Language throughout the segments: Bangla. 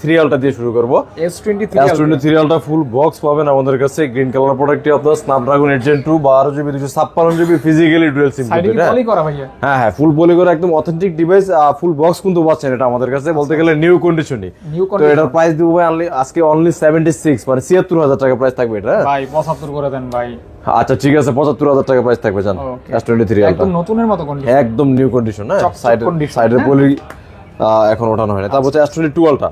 3 আলটা দিয়ে শুরু করব। S23 আলটা ফুল বক্স পাবেন আমাদের কাছে, গ্রিন কালার প্রোডাক্টটি আপনার Snapdragon 8 Gen 2 12GB 256GB physically dual SIM সাইডে পলি করা ভাইয়া। হ্যাঁ ফুল পলি করা একদম অথেন্টিক ডিভাইস, ফুল বক্স কিন্তু পাচ্ছেন এটা আমাদের কাছে বলতে গেলে নিউ কন্ডিশনে। তো এটার প্রাইস দিব ভাই আজকে অনলি 76 মানে 76000 টাকা প্রাইস থাকবে এটা ভাই 75 করে দেন ভাই। আচ্ছা ঠিক আছে 75000 টাকা প্রাইস থাকবে জান। S23 আলটা একদম নতুনের মতো কন্ডিশন, একদম নিউ কন্ডিশন না, সাইডের পলি এখন ওঠানো হয় না। তারপর S22 আলটা,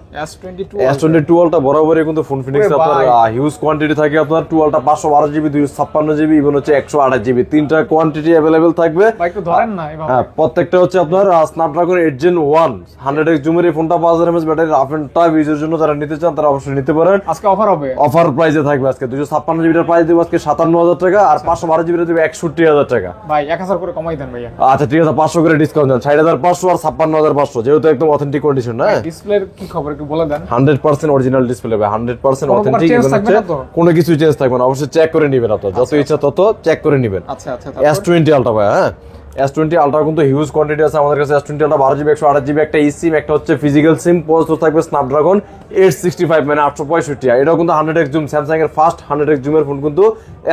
S22 আলটা বরাবরই কিন্তু ফোন ফিনিক্স আপনার হিউজ কোয়ান্টিটি থাকে আপনার। 2 আলটা 512GB 256GB ইভেন হচ্ছে 128GB তিনটা কোয়ান্টিটি अवेलेबल থাকবে। ভাই একটু ধরেন না এভাবে। হ্যাঁ প্রত্যেকটা হচ্ছে আপনার স্ন্যাপড্রাগন 8 Gen 1 100x জুমের এই ফোনটা 5000 mAh battery rough and tough ইউজের জন্য যারা নিতে চান তারা অবশ্যই নিতে পারেন। আজকে অফার হবে, অফার প্রাইসে থাকবে আজকে 256GB এর প্রাইস দেব আজকে 57000 টাকা আর 512GB এর দেব 61000 টাকা। ভাই 1000 করে কমাই দেন ভাইয়া। আচ্ছা ঠিক আছে 500 করে ডিসকাউন্ট দেন, 60500 আর 56500 যেহেতু একদম অথেন্টিক কন্ডিশন না। ডিসপ্লের কি খবর একটু বলে দেন। 100% অরিজিনাল ডিসপ্লে হবে, 100% অথেন্টিক এবং কোনো কিছু চেঞ্জ থাকবে না, অবশ্যই চেক করে নেবেন আপনারা যত ইচ্ছা তত চেক করে নেবেন। আচ্ছা আচ্ছা S20 আলটা ভাই, হ্যাঁ S20 আলটা কিন্তু হিউজ কোয়ান্টিটি আছে আমাদের কাছে। S20 আলটা 12GB 128GB একটা সিম, একটা হচ্ছে ফিজিক্যাল সিম, প্রসেসর থাকবে স্ন্যাপড্রাগন 865 মানে 865। এটাও কিন্তু 100x জুম, স্যামসাং এর ফার্স্ট 100x জুমের ফোন কিন্তু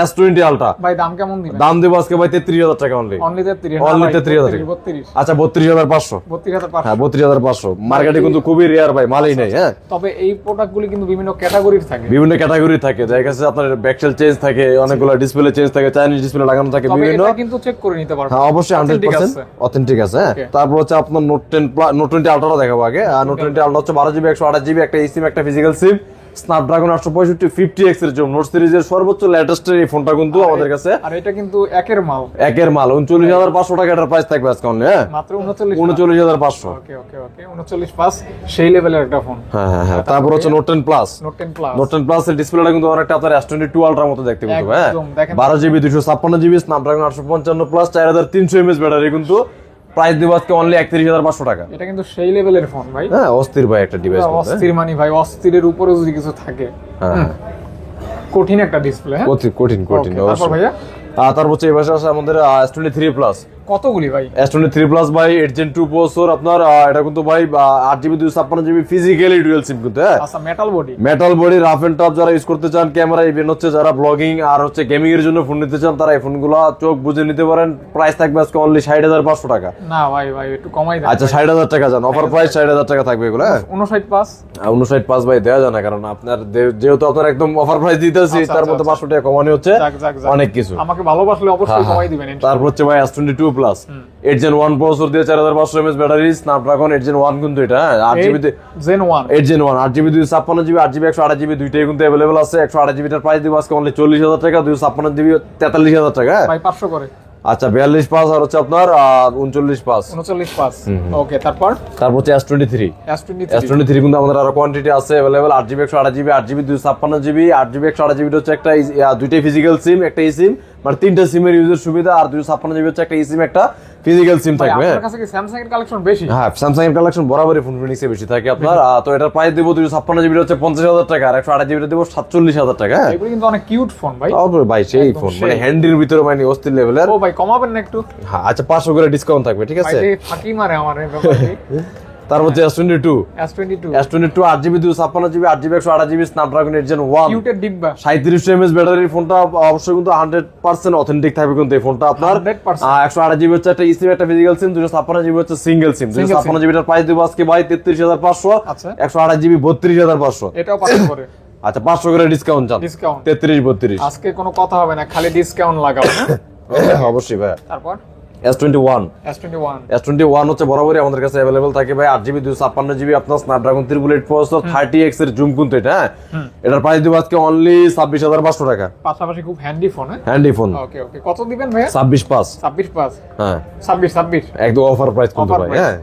S20 আলটা। ভাই দাম কেমন দিবেন? দাম দেব আজকে ভাই 33000 টাকা অনলি। Only 33000, only 33000। আচ্ছা 32500। 32500, হ্যাঁ 32500। মার্কেটে কিন্তু খুবই রেয়ার ভাই, মালই নাই। হ্যাঁ তবে এই প্রোডাক্টগুলি কিন্তু বিভিন্ন ক্যাটাগরির থাকে, বিভিন্ন ক্যাটাগরি থাকে, যার কাছে আপনার ব্যাকসেল চেঞ্জ থাকে, অনেকগুলো ডিসপ্লে চেঞ্জ থাকে, চাইনিজ ডিসপ্লে লাগানো থাকে বিভিন্ন। এটা কিন্তু চেক করে নিতে পারবেন। হ্যাঁ অবশ্যই 100% অথেন্টিক আছে। তারপর হচ্ছে আপনার নোট 20 আলট্রা দেখাবো আগে। আর নোট 20 আলট্রা হচ্ছে 12GB 128GB একটা সিম, একটা ফিজিক্যাল সিম, স্ন্যাপড্রাগন 865 50X এর জন্য নোট সিরিজের সর্বোচ্চ লেটেস্ট এই ফোনটা কিন্তু আমাদের কাছে। আর এটা কিন্তু একের মাল 39500 টাকা এটার প্রাইস থাকবে আজকে অনলি। হ্যাঁ মাত্র 39500। ওকে ওকে ওকে 39 সেই লেভেলের একটা ফোন। হ্যাঁ হ্যাঁ হ্যাঁ। তারপর হচ্ছে নোট 10 প্লাস। নোট 10 প্লাস এর ডিসপ্লেটা কিন্তু অনেকটা আপনার S22 আলট্রার মতো দেখতে কিন্তু। হ্যাঁ 12GB 256GB Snapdragon 855 plus 4300 mAh battery কিন্তু। প্রাইস দিব আজকে অনলি 31500 টাকা। এটা কিন্তু সেই লেভেলের ফোন ভাই। হ্যাঁ অস্থির ভাই একটা ডিভাইস। অস্থির মানে ভাই অস্থিরের উপরে যদি কিছু থাকে। হ্যাঁ কঠিন একটা ডিসপ্লে। হ্যাঁ কঠিন তারপর ভাইয়া তারপর হচ্ছে এই ভাষা আছে আমাদের S23 প্লাস। কতগুলি ভাই? S23 প্লাস ভাই 8 Gen 2 প্রসেসর আপনার। এটা কিন্তু ভাই 8GB 256GB physically dual SIM কিন্তু। আচ্ছা metal body rough and tough যারা ইউজ করতে চান, ক্যামেরা ইভেন হচ্ছে যারা ব্লগিং আর হচ্ছে গেমিং এর জন্য ফোন নিতে চান তারা এই ফোনগুলো চোখ বুঝে নিতে পারেন। প্রাইস থাকবে আজকে অনলি 60500 টাকা। না ভাই একটু কমাই দেন। আচ্ছা 60000 টাকা জান, অফার প্রাইস 60000 টাকা থাকবে এগুলো। 59 ভাই দেওয়া যায় না, কারণ আপনার যেহেতু আপনার একদম অফার প্রাইস দিতেছি তার মধ্যে 500 টাকা কমানো হচ্ছে অনেক কিছু। আমাকে ভালোবাসলে অবশ্যই কমাই দিবেন। তারপর হচ্ছে ভাই S22 প্লাস 8 Gen 1 প্রসেসর দিয়ে 4500 mAh ব্যাটারি, স্ন্যাপড্রাগন 8 Gen 1 কিন্তু এটা 8GB 8GB 256GB 8GB 128GB দুইটাই কিন্তু अवेलेबल আছে। 128GB এর প্রাইস দিব আজকে অনলি 40000 টাকা, 256GB 43000 টাকা। ভাই 500 করে। আচ্ছা 42 পাস আর হচ্ছে আপনার 39 পাস। ওকে তারপর হচ্ছে S23 কিন্তু আমাদের আরো কোয়ান্টিটি আছে available. 8GB 128GB 8GB 256GB 8GB 128GB হচ্ছে একটা দুইটাই ফিজিক্যাল সিম, একটা সিম মানে তিনটা সিমের ইউজের সুবিধা, আর 256GB হচ্ছে একটা সিম একটা ফিজিক্যাল সিম থাকবে। আপনার কাছে কি স্যামসাং এর কালেকশন বেশি? হ্যাঁ স্যামসাং এর কালেকশন বরাবরই ফোন ফিনিক্সে বেশি থাকে আপনার। তো এটার প্রাইস দেব 256GB হচ্ছে 50000 টাকা আর 128GB দেব 47000 টাকা। এগুলো কিন্তু অনেক কিউট ফোন ভাই। ভাই সেই ফোন মানে হ্যান্ডির ভিতরে মানে অস্থির লেভেলের। ও ভাই কমাবেন না একটু? হ্যাঁ আচ্ছা 500 করে ডিসকাউন্ট থাকবে, ঠিক আছে? ভাই ফাঁকি মারে আমার এই ব্যাপারে। তারপর হচ্ছে S22 8GB 256GB 8GB 128GB Snapdragon 8 Gen 1 কিউটের ডিব্বা 3700 mAh ব্যাটারির ফোনটা অবশ্যই কিন্তু 100% অথেন্টিক থাকবে কিন্তু এই ফোনটা আপনার। 128GB হচ্ছে একটা সিম একটা ফিজিক্যাল সিম, 256GB হচ্ছে সিঙ্গেল সিম। 256GB এর প্রাইস দেব আজকে ভাই 33500। আচ্ছা 128GB 32500। এটাও 500 করে। আচ্ছা 500 করে ডিসকাউন্ট চান। 33 32 আজকে কোনো কথা হবে না, খালি ডিসকাউন্ট লাগাও না। অবশ্যই ভাই। তারপর S21 হচ্ছে বরাবরই আমাদের কাছে अवेलेबल থাকে ভাই। 8GB 256GB আপনার স্ন্যাপড্রাগন 888 প্রসেসর 30X এর জুম কিন্তু এটা। এটার প্রাইস দিব আজকে অনলি 26500 টাকা। পাশাপাশি খুব handy phone. Handy phone. Okay কত দিবেন ভাই? 26 পাস। হ্যাঁ 26 একদম অফার প্রাইস কিন্তু ভাই। হ্যাঁ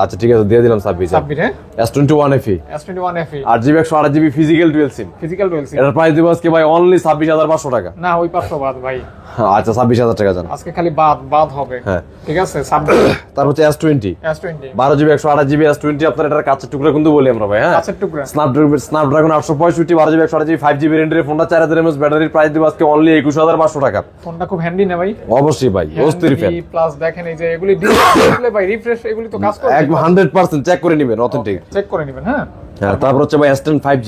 আচ্ছা ঠিক আছে দিয়ে দিলাম 26। হ্যাঁ S21 FE 8GB 128GB physical dual SIM. এটার প্রাইস দিব আজকে ভাই অনলি 26500 টাকা। না ওই 500 বাদ ভাই। আচ্ছা 26000 টাকা জান আজকে খালি বাদ হবে। হ্যাঁ ঠিক আছে 26। তারপর হচ্ছে S20 12GB 128GB S20 আপনার এটার কাঁচের টুকরা কিন্তু বলি আমরা ভাই। হ্যাঁ কাঁচের টুকরা স্ন্যাপড্রাগন 865 12GB 128GB 5GB রেঞ্জের ফোনটা 4000 mAh ব্যাটারির প্রাইস দিব আজকে অনলি 21500 টাকা। ফোনটা খুব হ্যান্ডি না ভাই? অবশ্যই ভাই অস্থির ফ্যান। প্লাস দেখেন এই যে এগুলি ডিসপ্লে ভাই রিফ্রেশ এগুলি তো কাজ করে 100% চেক করে নেবেন অথেন্টিক চেক করে নেবেন। হ্যাঁ হ্যাঁ, তারপর হচ্ছে ভাই S10 5G।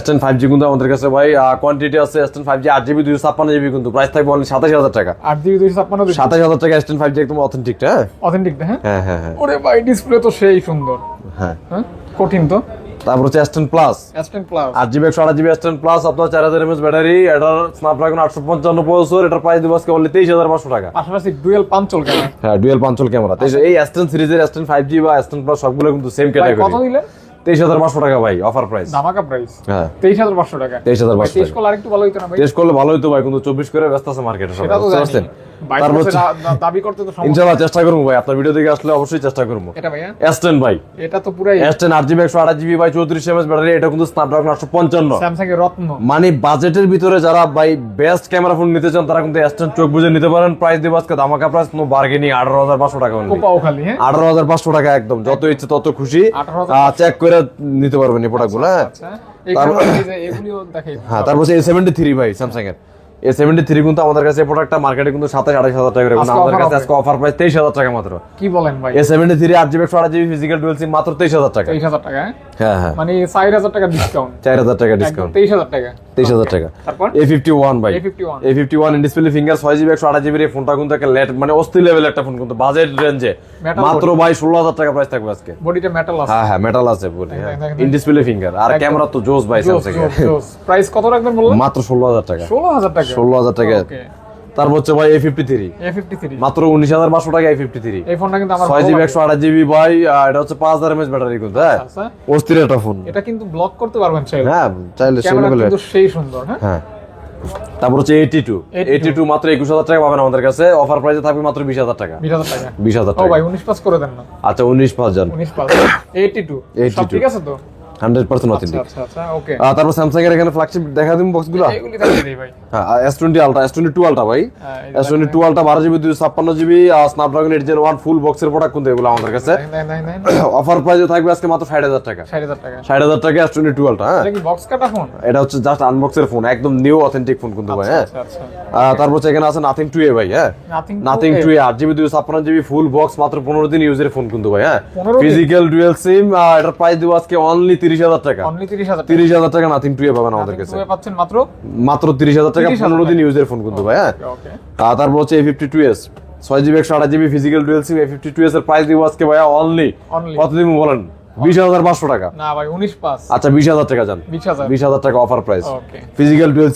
S10 5G কিন্তু আমাদের কাছে ভাই কোয়ান্টিটি আছে। S10 5G 8GB 256GB কিন্তু প্রাইস থাকবে অনলি 27000 টাকা। 8GB 256 27000 টাকা S10 5G একদম অথেন্টিকটা। হ্যাঁ অথেন্টিক হ্যাঁ হ্যাঁ হ্যাঁ হ্যাঁ ওরে ভাই ডিসপ্লে তো সেই সুন্দর। হ্যাঁ হ্যাঁ কঠিন তো। তারপর হচ্ছে S10 Plus S10 Plus 8GB 128GB S10 Plus আপনার 4000 mAh ব্যাটারি, এটার স্ন্যাপড্রাগন 855 প্রসেসর, এটার প্রাইস দিব আজকে অনলি 23500 টাকা। পাশাপাশি ডুয়াল পাঞ্চল ক্যামেরা। হ্যাঁ ডুয়াল পাঞ্চল ক্যামেরা। এই S10 সিরিজের S10 5G বা S10 Plus সবগুলো কিন্তু সেম ক্যাটাগরি। কত দিলে? 23500 টাকা ভাই অফার প্রাইস। ধামাকা প্রাইস। হ্যাঁ 23500 টাকা। 23500 টেস্ট করলে আরেকটু ভালো হইতো না ভাই? টেস্ট করলে ভালো হতো ভাই, কিন্তু 24 করে ব্যস্ত আছে মার্কেটে সবাই, সেটা তো বুঝতে জানি। পারছেন? 22 বছর দাবি করতে তো সমস্যা। ইনশাআল্লাহ চেষ্টা করব ভাই, আপনার ভিডিও দেখে আসলে অবশ্যই চেষ্টা করব। এটা ভাইয়া S10 ভাই, এটা তো পুরাই S10 8GB 128GB ভাই 34 mAh ব্যাটারি, এটা কিন্তু স্ন্যাপড্রাগন 855। স্যামসাং এর রত্ন। মানে বাজেটের ভিতরে যারা ভাই বেস্ট ক্যামেরা ফোন নিতে চান তারা কিন্তু S10 চোখ বুঝে নিতে পারেন। প্রাইস দেব আজকে ধামাকা প্রাইস, নো বার্গেনিং, 18500 টাকা অনলি। কোপাও খালি হ্যাঁ 18500 টাকা একদম, যত ইচ্ছে তত খুশি 18,500 চেক করে নিতে পারবেন এই প্রোডাক্টগুলো। হ্যাঁ আচ্ছা এখানে এই যে এগুলিও দেখাই। হ্যাঁ তারপর A73 ভাই স্যামসাং এর A73 কিন্তু আমাদের কাছে এই প্রোডাক্টটা মার্কেটে কিন্তু 27-28000 টাকা করে, কিন্তু আজকে আমাদের offer কাছে আজকে অফার প্রাইস 23000 টাকা মাত্র। কি বলেন ভাই? A73 8GB 128GB physical dual SIM মাত্র 23000 টাকা। 23000 টাকা হ্যাঁ? হ্যাঁ হ্যাঁ মানে 4000 টাকা ডিসকাউন্ট। 4000 টাকা ডিসকাউন্ট, 23000 টাকা। 23000 টাকা। তারপর A51 ভাই, A51 A51 in display finger 6GB 128GB এর ফোনটা কিন্তু একটা লেট মানে অস্থির লেভেল একটা ফোন, কিন্তু বাজেট রেঞ্জে Metal মাত্র ভাই 16000 টাকা প্রাইস থাকবে আজকে। বডিটা মেটাল আছে। হ্যাঁ হ্যাঁ মেটাল আছে বলি, হ্যাঁ দেখেন। ইন ডিসপ্লে ফিঙ্গার আর ক্যামেরা তো জোস ভাই স্যামসাং এর। প্রাইস কত রাখবেন বললেন? মাত্র 16000 টাকা। 16000 টাকা। 16000 টাকা। ওকে তারপর হচ্ছে ভাই A53 A53 মাত্র 19500 টাকা। A53 এই ফোনটা কিন্তু আমার 6GB 128GB ভাই, এটা হচ্ছে 5000 mAh ব্যাটারি কিন্তু। হ্যাঁ আচ্ছা অস্থির একটা ফোন। এটা কিন্তু ব্লক করতে পারবেন চাইলে। হ্যাঁ চাইলে সেই ক্যামেরা লেভেলে। কিন্তু সেই সুন্দর হ্যাঁ। হ্যাঁ তারপর হচ্ছে 82 মাত্র 21000 টাকা পাবেন আমাদের কাছে। অফার প্রাইসে থাকবে মাত্র 20000 টাকা। 20000 টাকা। 20000 ও টাকা। ভাই 19 পাস করে দেন না। আচ্ছা 19 পাঁচ জান 19 পাস 82 সব ঠিক আছে তো? 100% অথেন্টিক। আচ্ছা আচ্ছা ওকে। তারপর স্যামসাং এর এখানে ফ্ল্যাগশিপ দেখা দিন বক্সগুলো। এগুলি থাকে দেই ভাই। হ্যাঁ S20 Ultra, S22 Ultra ভাই, এই S22 Ultra 12GB 256GB Snapdragon 8 Gen 1 ফুল বক্সের প্রোডাক্ট কিন্তু এগুলো আমাদের কাছে। নাই অফার প্রাইসে থাকবে আজকে মাত্র 60000 টাকা। 60000 টাকা। 60000 টাকা S22 Ultra। হ্যাঁ এটা কি বক্স কাটা ফোন? এটা হচ্ছে জাস্ট আনবক্সের ফোন, একদম নিউ অথেন্টিক ফোন কিন্তু ভাই। হ্যাঁ আচ্ছা আচ্ছা তারপর হচ্ছে এখানে আছে Nothing 2A ভাই। হ্যাঁ Nothing 2A 8GB 256GB full box মাত্র 15 দিন ইউজের ফোন কিন্তু ভাই। হ্যাঁ 15 দিন? ফিজিক্যাল ডুয়াল সিম, এটার প্রাইস দিব আজকে অনলি 30000 টাকা। অনলি 30000 টাকা। 30000 টাকা Nothing 2A পাবেন আমাদের কাছে। তুমি পাচ্ছেন মাত্র মাত্র 30000 টাকা 15 দিন ইউজের ফোন কিন্তু ভাই। হ্যাঁ ওকে। তারপর হচ্ছে A52s 6GB 128GB physical dual SIM A52s এর প্রাইস দিব আজকে ভাই অনলি কত দিন বলেন? 20500 টাকা। না ভাই 19 পাস। আচ্ছা 20000 টাকা জান, 20000 20000 টাকা offer price okay. Physical dual